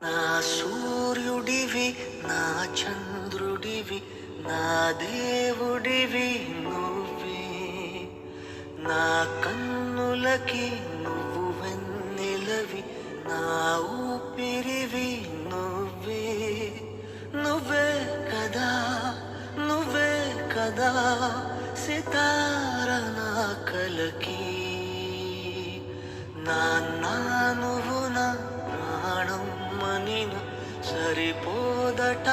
నా సూర్యుడివి, నా చంద్రుడివి, నా దేవుడివి నువ్వే. నా కన్నులకి నువ్వు వెన్నెలవి, నా ఊపిరివి నువ్వే. నువ్వే కదా, నువ్వే కదా సితార నా కలకి. నాన్నా నువ్వు నా ప్రాణం మనిన సరిపోదట